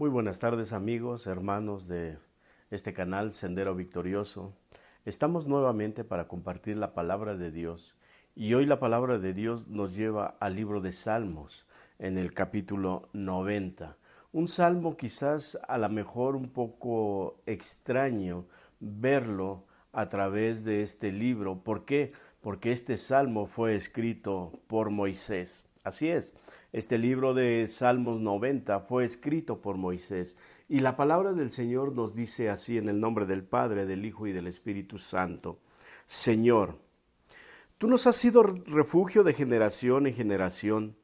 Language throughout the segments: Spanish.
Muy buenas tardes amigos, hermanos de este canal Sendero Victorioso. Estamos nuevamente para compartir la palabra de Dios y hoy la palabra de Dios nos lleva al libro de Salmos en el capítulo 90. Un salmo quizás a lo mejor un poco extraño verlo a través de este libro. ¿Por qué? Porque este salmo fue escrito por Moisés. Así es, este libro de Salmos 90 fue escrito por Moisés y la palabra del Señor nos dice así en el nombre del Padre, del Hijo y del Espíritu Santo. Señor, tú nos has sido refugio de generación en generación.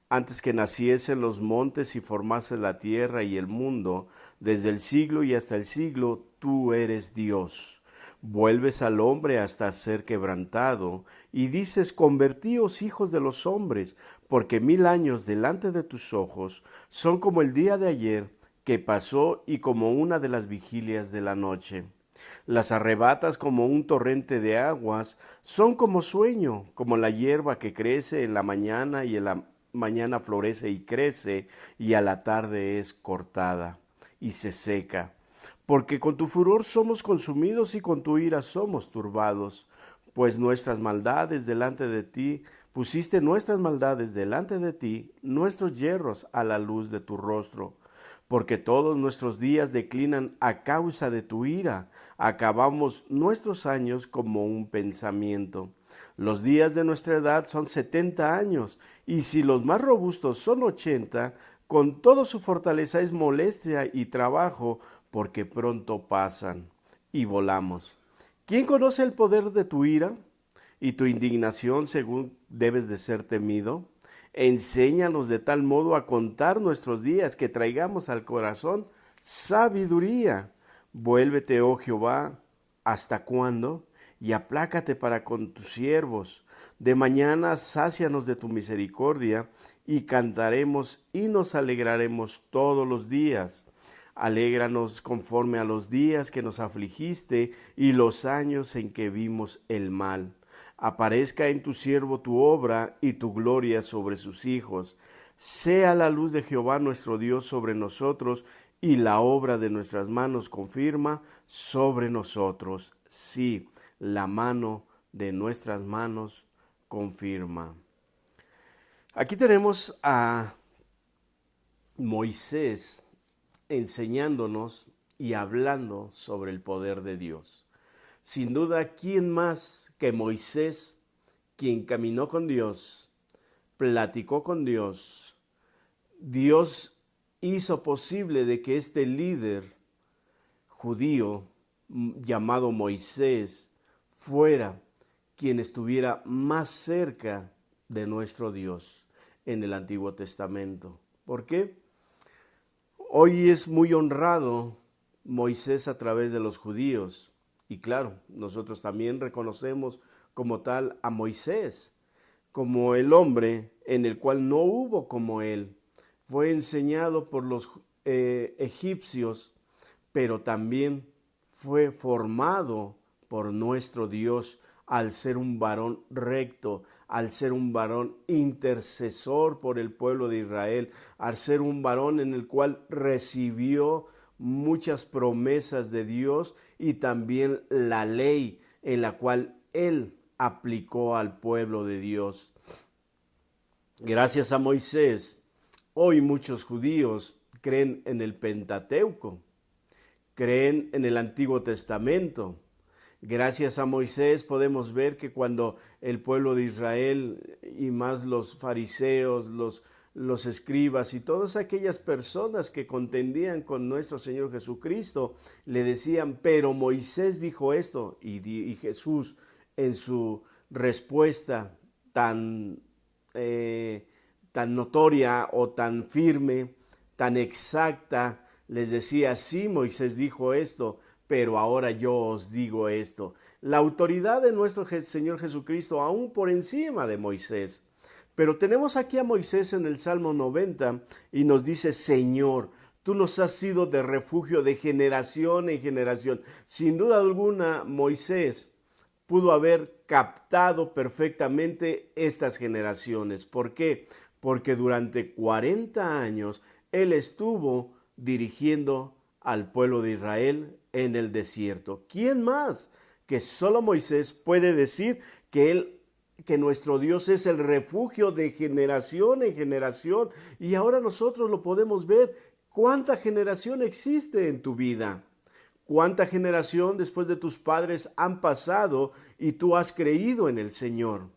Antes que naciesen los montes y formase la tierra y el mundo, desde el siglo y hasta el siglo, tú eres Dios. Vuelves al hombre hasta ser quebrantado, y dices, convertíos hijos de los hombres, porque 1000 años delante de tus ojos son como el día de ayer que pasó y como una de las vigilias de la noche. Las arrebatas como un torrente de aguas, son como sueño, como la hierba que crece en la mañana y en la mañana florece y crece, y a la tarde es cortada y se seca. Porque con tu furor somos consumidos y con tu ira somos turbados, pues nuestras maldades delante de ti, pusiste nuestras maldades delante de ti, nuestros yerros a la luz de tu rostro. Porque todos nuestros días declinan a causa de tu ira, acabamos nuestros años como un pensamiento. Los días de nuestra edad son 70 años, y si los más robustos son 80, con toda su fortaleza es molestia y trabajo, porque pronto pasan y volamos. ¿Quién conoce el poder de tu ira y tu indignación según debes de ser temido? Enséñanos de tal modo a contar nuestros días que traigamos al corazón sabiduría. Vuélvete, oh Jehová, ¿hasta cuándo? Y aplácate para con tus siervos. De mañana sácianos de tu misericordia y cantaremos y nos alegraremos todos los días. Alégranos conforme a los días que nos afligiste y los años en que vimos el mal. Aparezca en tu siervo tu obra y tu gloria sobre sus hijos. Sea la luz de Jehová nuestro Dios sobre nosotros y la obra de nuestras manos confirma sobre nosotros. Sí, la mano de nuestras manos confirma. Aquí tenemos a Moisés enseñándonos y hablando sobre el poder de Dios. Sin duda, ¿quién más que Moisés, quien caminó con Dios, platicó con Dios? Dios hizo posible de que este líder judío llamado Moisés fuera quien estuviera más cerca de nuestro Dios en el Antiguo Testamento. ¿Por qué? Hoy es muy honrado Moisés a través de los judíos. Y claro, nosotros también reconocemos como tal a Moisés, como el hombre en el cual no hubo como él. Fue enseñado por los egipcios, pero también fue formado por nuestro Dios al ser un varón recto, al ser un varón intercesor por el pueblo de Israel, al ser un varón en el cual recibió muchas promesas de Dios y también la ley en la cual él aplicó al pueblo de Dios. Gracias a Moisés, hoy muchos judíos creen en el Pentateuco, creen en el Antiguo Testamento. Gracias a Moisés podemos ver que cuando el pueblo de Israel y más los fariseos, los escribas y todas aquellas personas que contendían con nuestro Señor Jesucristo, le decían, pero Moisés dijo esto, y Jesús en su respuesta tan notoria o tan firme, tan exacta, les decía, sí, Moisés dijo esto, pero ahora yo os digo esto. La autoridad de nuestro Señor Jesucristo aún por encima de Moisés. Pero tenemos aquí a Moisés en el Salmo 90 y nos dice, Señor, tú nos has sido de refugio de generación en generación. Sin duda alguna, Moisés pudo haber captado perfectamente estas generaciones. ¿Por qué? Porque durante 40 años él estuvo dirigiendo al pueblo de Israel en el desierto. ¿Quién más que solo Moisés puede decir que nuestro Dios es el refugio de generación en generación? Y ahora nosotros lo podemos ver. ¿Cuánta generación existe en tu vida? ¿Cuánta generación después de tus padres han pasado y tú has creído en el Señor?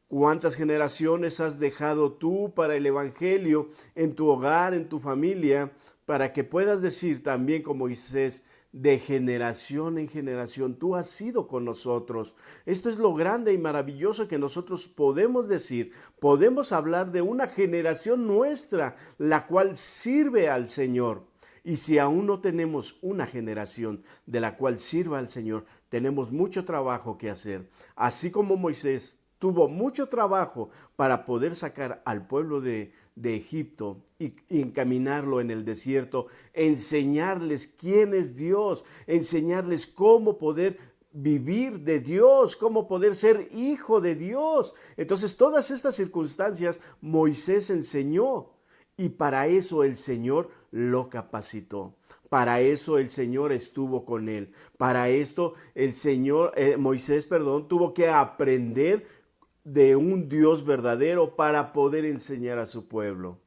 ¿Cuántas generaciones has dejado tú para el Evangelio en tu hogar, en tu familia, para que puedas decir también como Moisés, de generación en generación, tú has sido con nosotros? Esto es lo grande y maravilloso que nosotros podemos decir. Podemos hablar de una generación nuestra, la cual sirve al Señor. Y si aún no tenemos una generación de la cual sirva al Señor, tenemos mucho trabajo que hacer. Así como Moisés tuvo mucho trabajo para poder sacar al pueblo de Egipto y encaminarlo en el desierto, enseñarles quién es Dios, enseñarles cómo poder vivir de Dios, cómo poder ser hijo de Dios. Entonces, todas estas circunstancias Moisés enseñó, y para eso el Señor lo capacitó. Para eso el Señor estuvo con él. Para esto Moisés tuvo que aprender de un Dios verdadero para poder enseñar a su pueblo.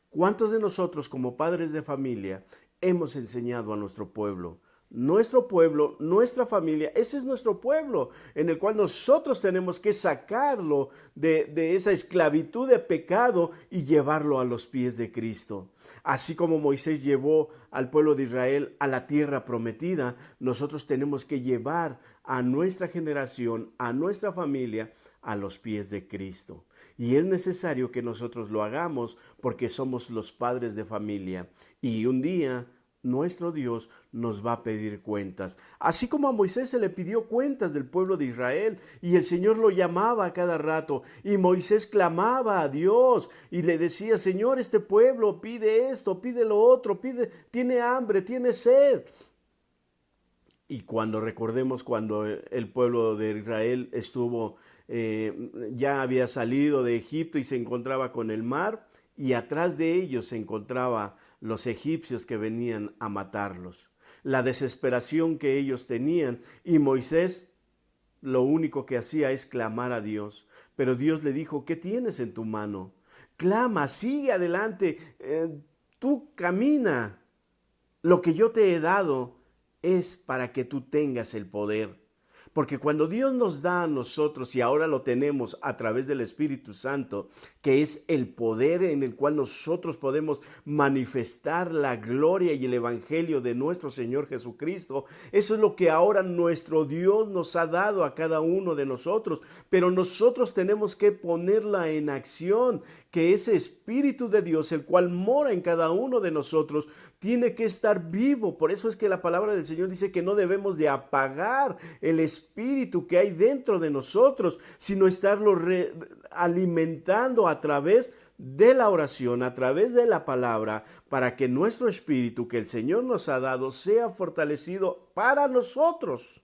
¿Cuántos de nosotros como padres de familia hemos enseñado a nuestro pueblo? Nuestro pueblo, nuestra familia, ese es nuestro pueblo, en el cual nosotros tenemos que sacarlo de esa esclavitud de pecado y llevarlo a los pies de Cristo. Así como Moisés llevó al pueblo de Israel a la tierra prometida, nosotros tenemos que llevar a nuestra generación, a nuestra familia, a los pies de Cristo. Y es necesario que nosotros lo hagamos porque somos los padres de familia. Y un día nuestro Dios nos va a pedir cuentas. Así como a Moisés se le pidió cuentas del pueblo de Israel y el Señor lo llamaba a cada rato y Moisés clamaba a Dios y le decía, Señor, este pueblo pide esto, pide lo otro, tiene hambre, tiene sed. Y recordemos cuando el pueblo de Israel ya había salido de Egipto y se encontraba con el mar, y atrás de ellos se encontraba los egipcios que venían a matarlos. La desesperación que ellos tenían, y Moisés lo único que hacía es clamar a Dios. Pero Dios le dijo, ¿qué tienes en tu mano? Clama, sigue adelante, tú camina. Lo que yo te he dado es para que tú tengas el poder. Porque cuando Dios nos da a nosotros, y ahora lo tenemos a través del Espíritu Santo, que es el poder en el cual nosotros podemos manifestar la gloria y el Evangelio de nuestro Señor Jesucristo, eso es lo que ahora nuestro Dios nos ha dado a cada uno de nosotros. Pero nosotros tenemos que ponerla en acción, que ese Espíritu de Dios, el cual mora en cada uno de nosotros, tiene que estar vivo. Por eso es que la palabra del Señor dice que no debemos de apagar el Espíritu que hay dentro de nosotros, sino estarlo alimentando a través de la oración, a través de la palabra, para que nuestro espíritu que el Señor nos ha dado sea fortalecido para nosotros.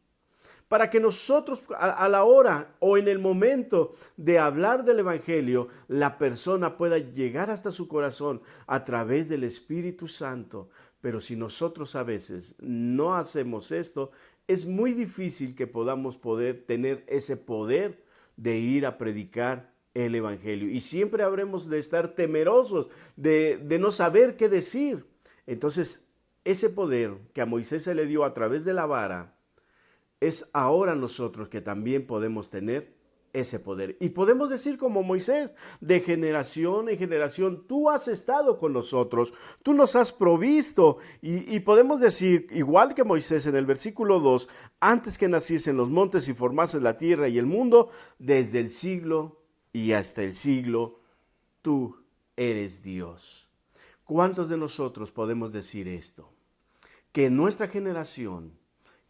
Para que nosotros a la hora o en el momento de hablar del Evangelio, la persona pueda llegar hasta su corazón a través del Espíritu Santo. Pero si nosotros a veces no hacemos esto, es muy difícil que podamos poder tener ese poder de ir a predicar el Evangelio. Y siempre habremos de estar temerosos de no saber qué decir. Entonces, ese poder que a Moisés se le dio a través de la vara, es ahora nosotros que también podemos tener ese poder. Y podemos decir como Moisés, de generación en generación, tú has estado con nosotros, tú nos has provisto. Y podemos decir, igual que Moisés en el versículo 2, antes que naciesen los montes y formases la tierra y el mundo, desde el siglo y hasta el siglo, tú eres Dios. ¿Cuántos de nosotros podemos decir esto? Que en nuestra generación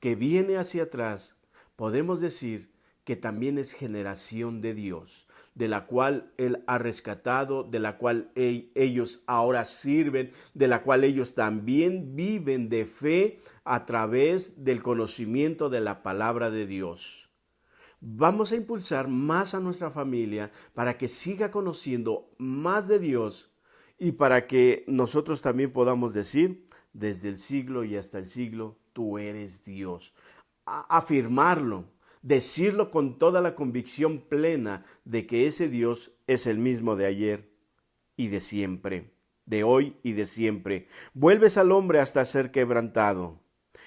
que viene hacia atrás, podemos decir que también es generación de Dios, de la cual Él ha rescatado, de la cual ellos ahora sirven, de la cual ellos también viven de fe a través del conocimiento de la palabra de Dios. Vamos a impulsar más a nuestra familia para que siga conociendo más de Dios y para que nosotros también podamos decir desde el siglo y hasta el siglo, tú eres Dios. Afirmarlo, decirlo con toda la convicción plena de que ese Dios es el mismo de ayer y de siempre, de hoy y de siempre. Vuelves al hombre hasta ser quebrantado.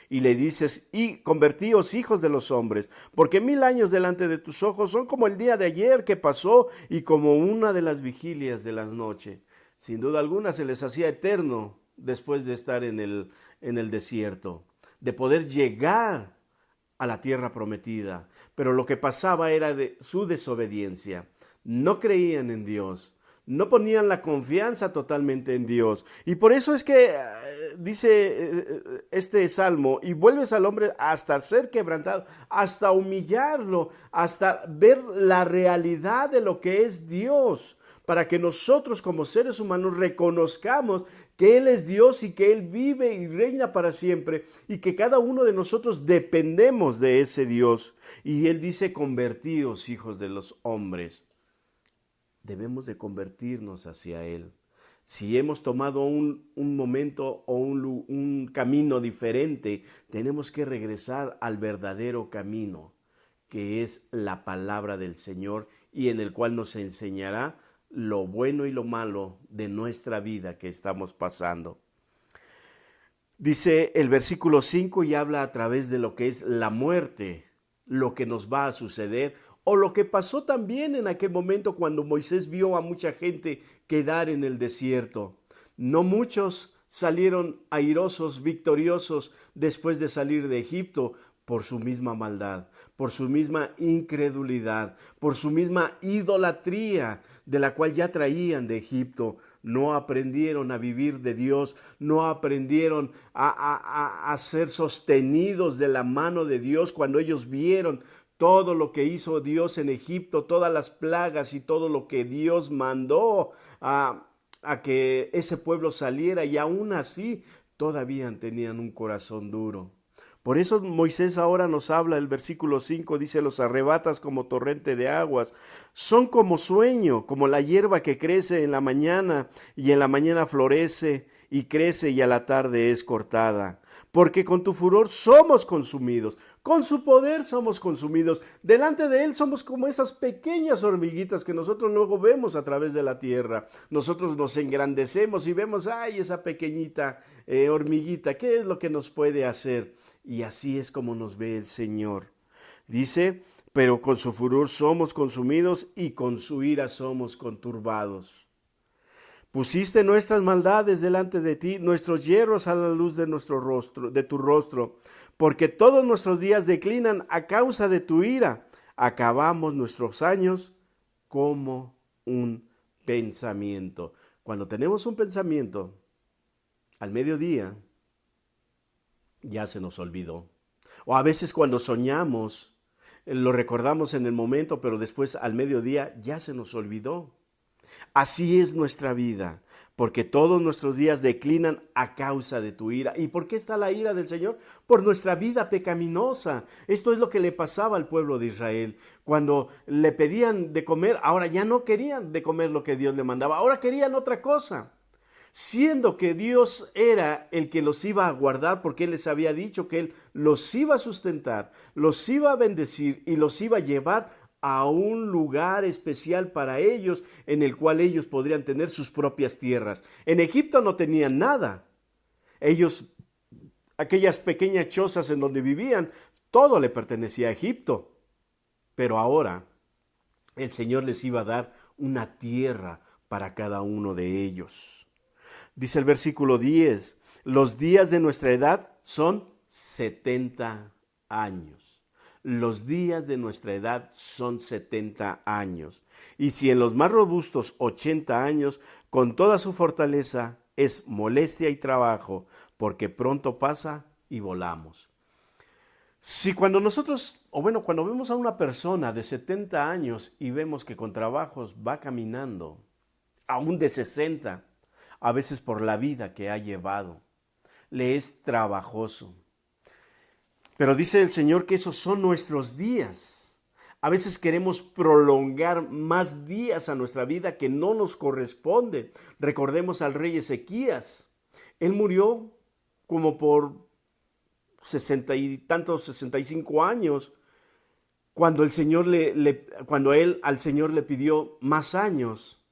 Y le dices, y convertíos hijos de los hombres, porque 1000 años delante de tus ojos son como el día de ayer que pasó y como una de las vigilias de la noche. Sin duda alguna se les hacía eterno después de estar en el desierto, de poder llegar a la tierra prometida. Pero lo que pasaba era de su desobediencia. No creían en Dios. No ponían la confianza totalmente en Dios. Y por eso es que dice este salmo, y vuelves al hombre hasta ser quebrantado, hasta humillarlo, hasta ver la realidad de lo que es Dios, para que nosotros como seres humanos reconozcamos que Él es Dios y que Él vive y reina para siempre, y que cada uno de nosotros dependemos de ese Dios. Y Él dice, convertíos hijos de los hombres. Debemos de convertirnos hacia Él. Si hemos tomado un momento o un camino diferente, tenemos que regresar al verdadero camino, que es la palabra del Señor, y en el cual nos enseñará lo bueno y lo malo de nuestra vida que estamos pasando. Dice el versículo 5 y habla a través de lo que es la muerte, lo que nos va a suceder, o lo que pasó también en aquel momento cuando Moisés vio a mucha gente quedar en el desierto. No muchos salieron airosos, victoriosos después de salir de Egipto por su misma maldad, por su misma incredulidad, por su misma idolatría de la cual ya traían de Egipto. No aprendieron a vivir de Dios, no aprendieron a ser sostenidos de la mano de Dios cuando ellos vieron todo lo que hizo Dios en Egipto, todas las plagas y todo lo que Dios mandó a que ese pueblo saliera, y aún así todavía tenían un corazón duro. Por eso Moisés ahora nos habla, el versículo 5 dice, los arrebatas como torrente de aguas, son como sueño, como la hierba que crece en la mañana y en la mañana florece y crece y a la tarde es cortada. Porque con tu furor somos consumidos, con su poder somos consumidos. Delante de Él somos como esas pequeñas hormiguitas que nosotros luego vemos a través de la tierra. Nosotros nos engrandecemos y vemos, ay, esa pequeñita hormiguita, ¿qué es lo que nos puede hacer? Y así es como nos ve el Señor. Dice, pero con su furor somos consumidos y con su ira somos conturbados. Pusiste nuestras maldades delante de ti, nuestros yerros a la luz de nuestro rostro, de tu rostro, porque todos nuestros días declinan a causa de tu ira. Acabamos nuestros años como un pensamiento. Cuando tenemos un pensamiento, al mediodía, ya se nos olvidó. O a veces cuando soñamos, lo recordamos en el momento, pero después al mediodía ya se nos olvidó. Así es nuestra vida, porque todos nuestros días declinan a causa de tu ira. ¿Y por qué está la ira del Señor? Por nuestra vida pecaminosa. Esto es lo que le pasaba al pueblo de Israel. Cuando le pedían de comer, ahora ya no querían de comer lo que Dios le mandaba, ahora querían otra cosa. Siendo que Dios era el que los iba a guardar, porque Él les había dicho que Él los iba a sustentar, los iba a bendecir y los iba a llevar a un lugar especial para ellos, en el cual ellos podrían tener sus propias tierras. En Egipto no tenían nada. Ellos, aquellas pequeñas chozas en donde vivían, todo le pertenecía a Egipto. Pero ahora el Señor les iba a dar una tierra para cada uno de ellos. Dice el versículo 10, los días de nuestra edad son 70 años. Los días de nuestra edad son 70 años. Y si en los más robustos 80 años, con toda su fortaleza, es molestia y trabajo, porque pronto pasa y volamos. Si cuando nosotros, cuando vemos a una persona de 70 años y vemos que con trabajos va caminando, aún de 60, a veces por la vida que ha llevado, le es trabajoso. Pero dice el Señor que esos son nuestros días. A veces queremos prolongar más días a nuestra vida que no nos corresponde. Recordemos al rey Ezequías. Él murió como por 60 y tantos, 65 años, cuando al Señor le pidió más años.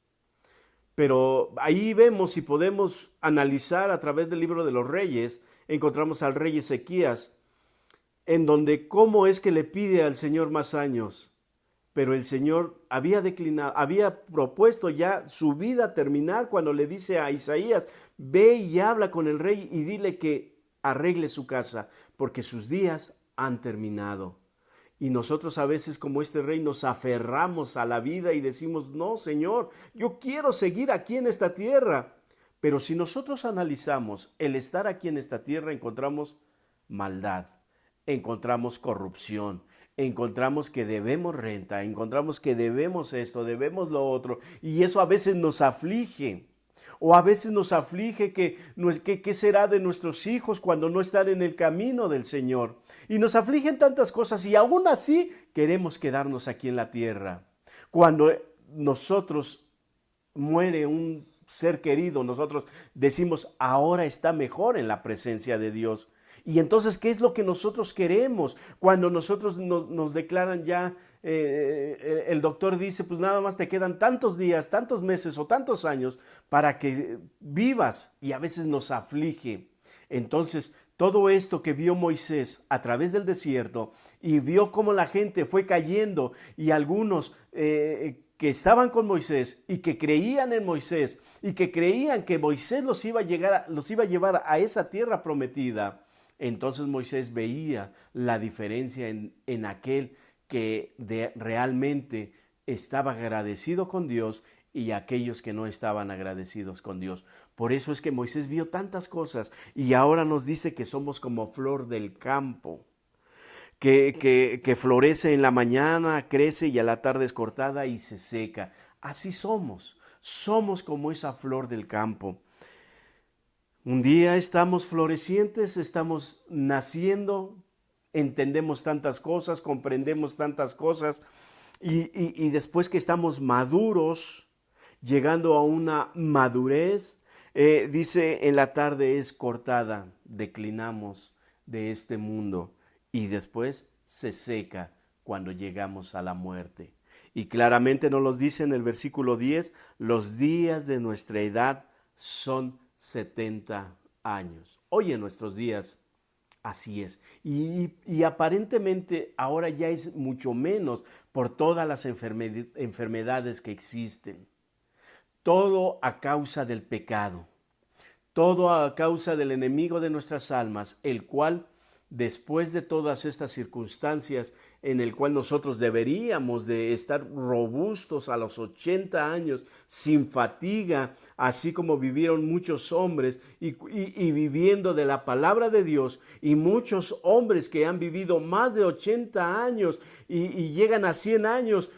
Pero ahí vemos, si podemos analizar a través del libro de los Reyes, encontramos al rey Ezequías, en donde cómo es que le pide al Señor más años. Pero el Señor había propuesto ya su vida terminar cuando le dice a Isaías: ve y habla con el rey y dile que arregle su casa, porque sus días han terminado. Y nosotros a veces, como este rey, nos aferramos a la vida y decimos: no, Señor, yo quiero seguir aquí en esta tierra. Pero si nosotros analizamos el estar aquí en esta tierra, encontramos maldad, encontramos corrupción, encontramos que debemos renta, encontramos que debemos esto, debemos lo otro, y eso a veces nos aflige. O a veces nos aflige qué será de nuestros hijos cuando no están en el camino del Señor. Y nos afligen tantas cosas y aún así queremos quedarnos aquí en la tierra. Cuando nosotros muere un ser querido, nosotros decimos: ahora está mejor en la presencia de Dios. Y entonces, ¿qué es lo que nosotros queremos? Cuando nosotros nos declaran ya, el doctor dice: pues nada más te quedan tantos días, tantos meses o tantos años para que vivas, y a veces nos aflige. Entonces, todo esto que vio Moisés a través del desierto y vio cómo la gente fue cayendo, y algunos que estaban con Moisés y que creían en Moisés y que creían que Moisés los iba a llevar a esa tierra prometida, entonces Moisés veía la diferencia en aquel que realmente estaba agradecido con Dios y aquellos que no estaban agradecidos con Dios. Por eso es que Moisés vio tantas cosas y ahora nos dice que somos como flor del campo, que florece en la mañana, crece y a la tarde es cortada y se seca. Así somos como esa flor del campo. Un día estamos florecientes, estamos naciendo, entendemos tantas cosas, comprendemos tantas cosas, y después que estamos maduros, llegando a una madurez, dice: en la tarde es cortada, declinamos de este mundo, y después se seca cuando llegamos a la muerte. Y claramente nos lo dice en el versículo 10, los días de nuestra edad son 70 años. Hoy en nuestros días así es. Y aparentemente ahora ya es mucho menos por todas las enfermedades que existen. Todo a causa del pecado. Todo a causa del enemigo de nuestras almas, el cual, después de todas estas circunstancias en el cual nosotros deberíamos de estar robustos a los 80 años, sin fatiga, así como vivieron muchos hombres y viviendo de la palabra de Dios, y muchos hombres que han vivido más de 80 años y llegan a 100 años,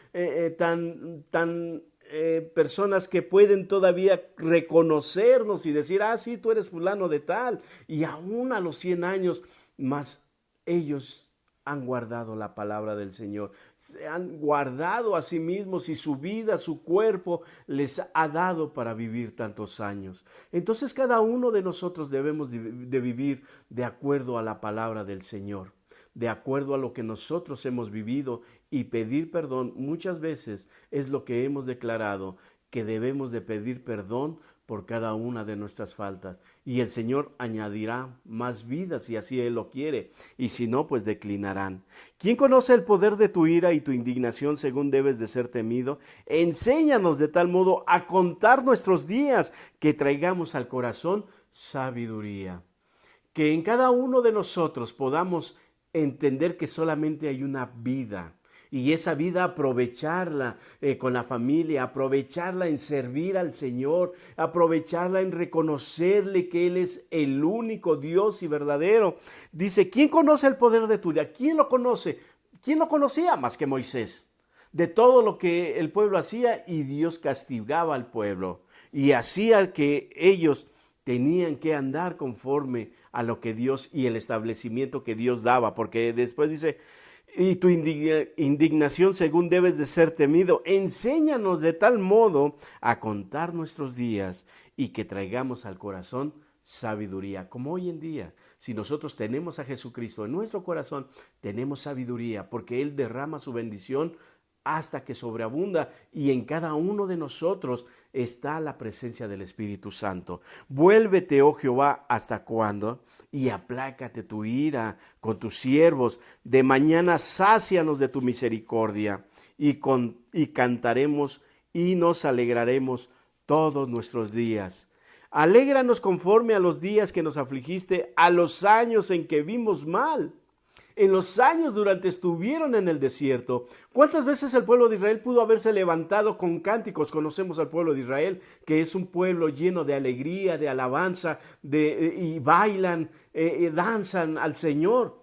personas que pueden todavía reconocernos y decir: ah, sí, tú eres fulano de tal, y aún a los 100 años, mas ellos han guardado la palabra del Señor, se han guardado a sí mismos y su vida, su cuerpo les ha dado para vivir tantos años. Entonces cada uno de nosotros debemos de vivir de acuerdo a la palabra del Señor, de acuerdo a lo que nosotros hemos vivido, y pedir perdón. Muchas veces es lo que hemos declarado, que debemos de pedir perdón por cada una de nuestras faltas, y el Señor añadirá más vidas si así Él lo quiere, y si no, pues declinarán. ¿Quién conoce el poder de tu ira y tu indignación según debes de ser temido? Enséñanos de tal modo a contar nuestros días, que traigamos al corazón sabiduría. Que en cada uno de nosotros podamos entender que solamente hay una vida, y esa vida aprovecharla con la familia, aprovecharla en servir al Señor, aprovecharla en reconocerle que Él es el único Dios y verdadero. Dice: ¿quién conoce el poder de tu ira? ¿Quién lo conoce? ¿Quién lo conocía más que Moisés? De todo lo que el pueblo hacía, y Dios castigaba al pueblo y hacía que ellos tenían que andar conforme a lo que Dios y el establecimiento que Dios daba, porque después dice: y tu indignación según debes de ser temido. Enséñanos de tal modo a contar nuestros días, y que traigamos al corazón sabiduría. Como hoy en día Si nosotros tenemos a Jesucristo en nuestro corazón, tenemos sabiduría, porque Él derrama su bendición hasta que sobreabunda, y en cada uno de nosotros está la presencia del Espíritu Santo. Vuélvete, oh Jehová, ¿hasta cuándo? Y aplácate tu ira con tus siervos. De mañana sácianos de tu misericordia, y cantaremos y nos alegraremos todos nuestros días. Alégranos conforme a los días que nos afligiste, a los años en que vimos mal. En los años durante estuvieron en el desierto. ¿Cuántas veces el pueblo de Israel pudo haberse levantado con cánticos? Conocemos al pueblo de Israel, que es un pueblo lleno de alegría, de alabanza, y bailan, danzan al Señor.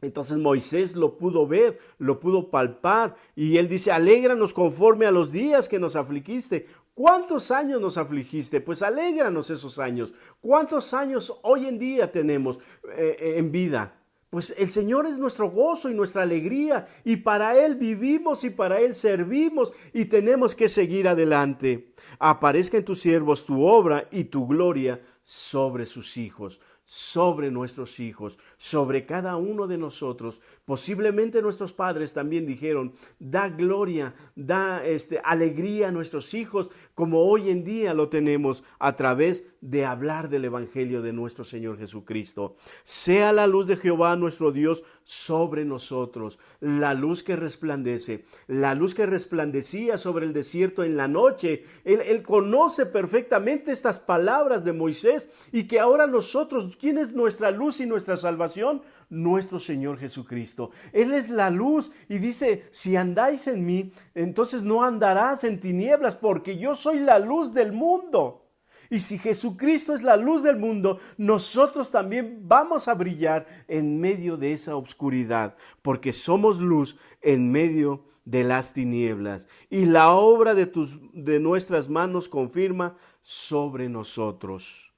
Entonces Moisés lo pudo ver, lo pudo palpar, y él dice: alégranos conforme a los días que nos afligiste. ¿Cuántos años nos afligiste? Pues alégranos esos años. ¿Cuántos años hoy en día tenemos en vida? Pues el Señor es nuestro gozo y nuestra alegría, y para Él vivimos y para Él servimos, y tenemos que seguir adelante. Aparezca en tus siervos tu obra y tu gloria sobre sus hijos, sobre nuestros hijos, sobre cada uno de nosotros. Posiblemente nuestros padres también dijeron: da gloria, da alegría a nuestros hijos, como hoy en día lo tenemos a través de hablar del Evangelio de nuestro Señor Jesucristo. Sea la luz de Jehová nuestro Dios sobre nosotros, la luz que resplandece, la luz que resplandecía sobre el desierto en la noche. Él conoce perfectamente estas palabras de Moisés, y que ahora nosotros, ¿quién es nuestra luz y nuestra salvación? Nuestro Señor Jesucristo. Él es la luz, y dice: si andáis en mí, entonces no andarás en tinieblas, porque yo soy la luz del mundo. Y si Jesucristo es la luz del mundo, nosotros también vamos a brillar en medio de esa oscuridad, porque somos luz en medio de las tinieblas. Y la obra de nuestras manos confirma sobre nosotros.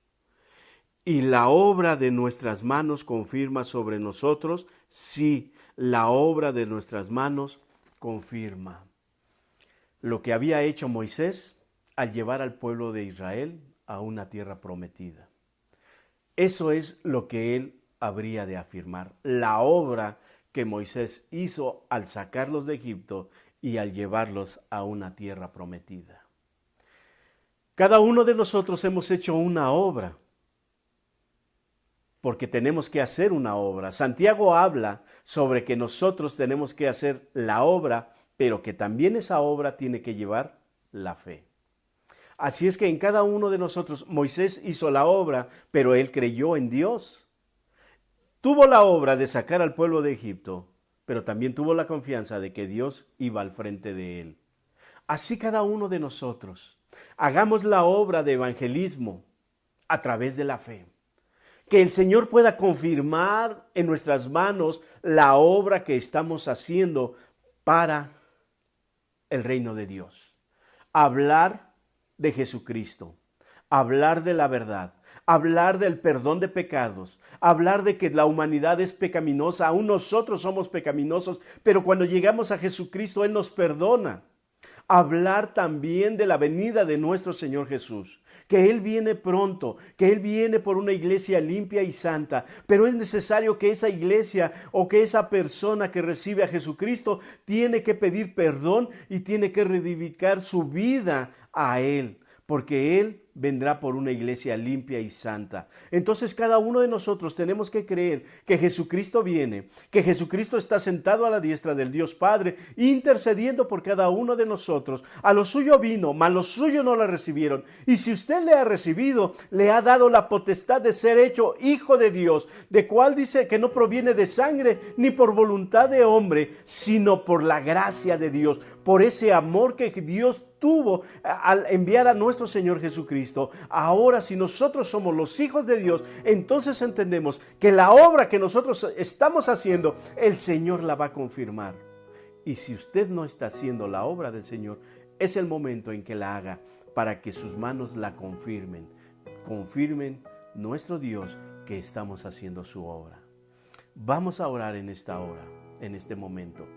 Y la obra de nuestras manos confirma sobre nosotros. Sí, la obra de nuestras manos confirma. Lo que había hecho Moisés al llevar al pueblo de Israel a una tierra prometida. Eso es lo que él habría de afirmar. La obra que Moisés hizo al sacarlos de Egipto y al llevarlos a una tierra prometida. Cada uno de nosotros hemos hecho una obra, porque tenemos que hacer una obra. Santiago habla sobre que nosotros tenemos que hacer la obra, pero que también esa obra tiene que llevar la fe. Así es que en cada uno de nosotros, Moisés hizo la obra, pero él creyó en Dios. Tuvo la obra de sacar al pueblo de Egipto, pero también tuvo la confianza de que Dios iba al frente de él. Así cada uno de nosotros, hagamos la obra de evangelismo a través de la fe. Que el Señor pueda confirmar en nuestras manos la obra que estamos haciendo para el reino de Dios. Hablar de Jesucristo, hablar de la verdad, hablar del perdón de pecados, hablar de que la humanidad es pecaminosa, aún nosotros somos pecaminosos, pero cuando llegamos a Jesucristo Él nos perdona. Hablar también de la venida de nuestro Señor Jesús, que Él viene pronto, que Él viene por una iglesia limpia y santa, pero es necesario que esa iglesia o que esa persona que recibe a Jesucristo tiene que pedir perdón y tiene que rededicar su vida a Él, porque Él vendrá por una iglesia limpia y santa. Entonces cada uno de nosotros tenemos que creer que Jesucristo viene, que Jesucristo está sentado a la diestra del Dios Padre, intercediendo por cada uno de nosotros. A lo suyo vino, mas los suyos no la recibieron. Y si usted le ha recibido, le ha dado la potestad de ser hecho hijo de Dios, de cual dice que no proviene de sangre ni por voluntad de hombre, sino por la gracia de Dios, por ese amor que Dios tuvo al enviar a nuestro Señor Jesucristo. Ahora, si nosotros somos los hijos de Dios, entonces entendemos que la obra que nosotros estamos haciendo, el Señor la va a confirmar. Y si usted no está haciendo la obra del Señor, es el momento en que la haga para que sus manos la confirmen. Confirmen nuestro Dios que estamos haciendo su obra. Vamos a orar en esta hora, en este momento.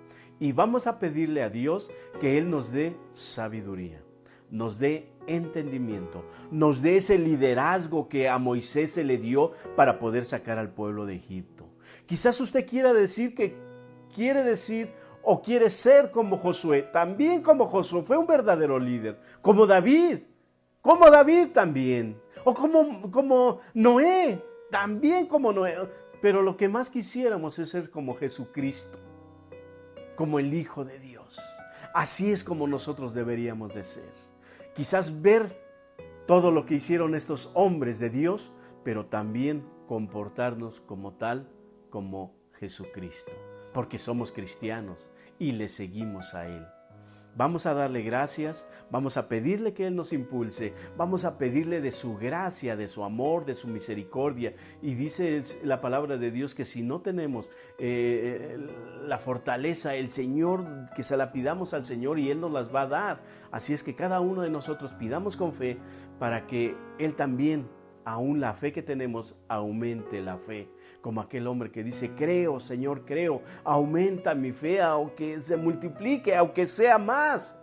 Y vamos a pedirle a Dios que Él nos dé sabiduría. nos dé entendimiento, nos dé ese liderazgo que a Moisés se le dio para poder sacar al pueblo de Egipto. Quizás usted quiera decir que o quiere ser como Josué. También como Josué fue un verdadero líder, como David también, o como Noé, también como Noé. Pero lo que más quisiéramos es ser como Jesucristo, como el Hijo de Dios. Así es como nosotros deberíamos de ser. Quizás ver todo lo que hicieron estos hombres de Dios, pero también comportarnos como tal, como Jesucristo, porque somos cristianos y le seguimos a Él. Vamos a darle gracias, vamos a pedirle que Él nos impulse, vamos a pedirle de su gracia, de su amor, de su misericordia. Y dice la palabra de Dios que si no tenemos la fortaleza, el Señor, que se la pidamos al Señor y Él nos las va a dar. Así es que cada uno de nosotros pidamos con fe para que Él también, aún la fe que tenemos, aumente la fe. Como aquel hombre que dice, creo, Señor, creo, aumenta mi fe, aunque se multiplique, aunque sea más,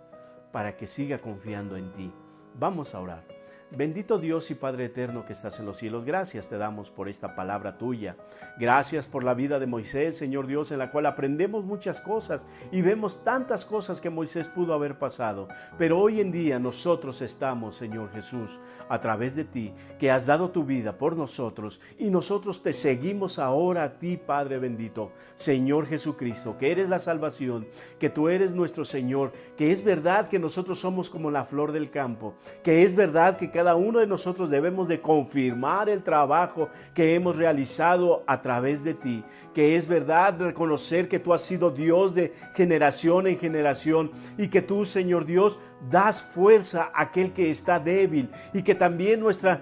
para que siga confiando en ti. Vamos a orar. Bendito Dios y Padre eterno que estás en los cielos, gracias te damos por esta palabra tuya. Gracias por la vida de Moisés, Señor Dios, en la cual aprendemos muchas cosas y vemos tantas cosas que Moisés pudo haber pasado. Pero hoy en día nosotros estamos, Señor Jesús, a través de ti, que has dado tu vida por nosotros y nosotros te seguimos ahora a ti, Padre bendito. Señor Jesucristo, que eres la salvación, que tú eres nuestro Señor, que es verdad que nosotros somos como la flor del campo, que es verdad que cada uno de nosotros debemos de confirmar el trabajo que hemos realizado a través de ti, que es verdad reconocer que tú has sido Dios de generación en generación y que tú, Señor Dios, das fuerza a aquel que está débil y que también nuestra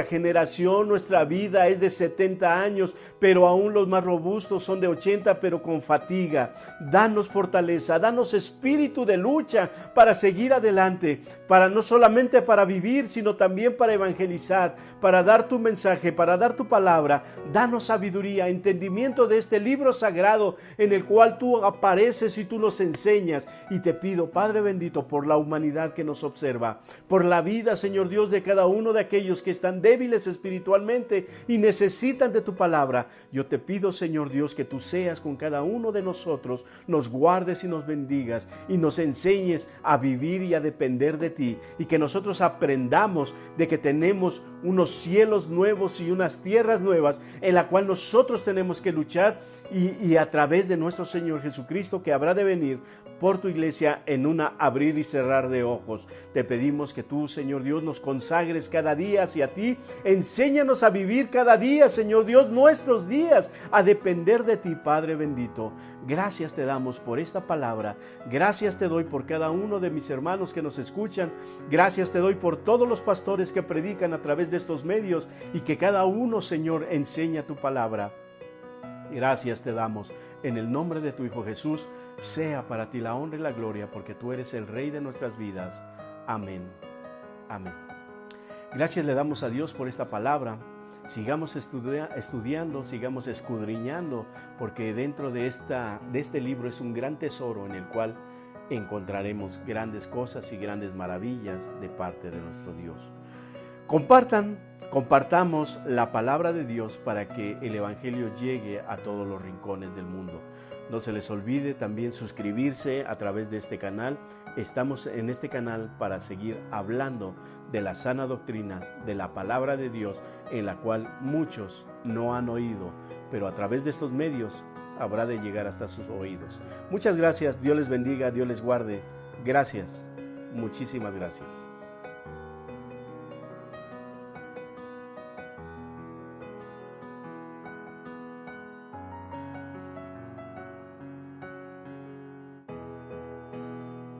generación, nuestra vida es de 70 años, pero aún los más robustos son de 80, pero con fatiga. Danos fortaleza, danos espíritu de lucha para seguir adelante, para no solamente para vivir, sino también para evangelizar, para dar tu mensaje, para dar tu palabra. Danos sabiduría, entendimiento de este libro sagrado en el cual tú apareces y tú nos enseñas. Y te pido, Padre bendito, por la humanidad que nos observa, por la vida, Señor Dios, de cada uno de aquellos que están débiles espiritualmente y necesitan de tu palabra. Yo te pido, Señor Dios, que tú seas con cada uno de nosotros, nos guardes y nos bendigas y nos enseñes a vivir y a depender de ti, y que nosotros aprendamos de que tenemos unos cielos nuevos y unas tierras nuevas en la cual nosotros tenemos que luchar y a través de nuestro Señor Jesucristo, que habrá de venir por tu iglesia en una abrir y cerrar de ojos. Te pedimos que tú, Señor Dios, nos consagres cada día hacia ti. Enséñanos a vivir cada día, Señor Dios, nuestros días, a depender de ti, Padre bendito. Gracias te damos por esta palabra. Gracias te doy por cada uno de mis hermanos que nos escuchan. Gracias te doy por todos los pastores que predican a través de estos medios y que cada uno, Señor, enseña tu palabra. Gracias te damos en el nombre de tu Hijo Jesús. Sea para ti la honra y la gloria, porque tú eres el Rey de nuestras vidas. Amén. Amén. Gracias le damos a Dios por esta palabra. Sigamos estudiando, sigamos escudriñando, porque dentro de este libro es un gran tesoro en el cual encontraremos grandes cosas y grandes maravillas de parte de nuestro Dios. Compartamos la palabra de Dios para que el Evangelio llegue a todos los rincones del mundo. No se les olvide también suscribirse a través de este canal. Estamos en este canal para seguir hablando de la sana doctrina, de la palabra de Dios, en la cual muchos no han oído, pero a través de estos medios habrá de llegar hasta sus oídos. Muchas gracias, Dios les bendiga, Dios les guarde. Gracias, muchísimas gracias.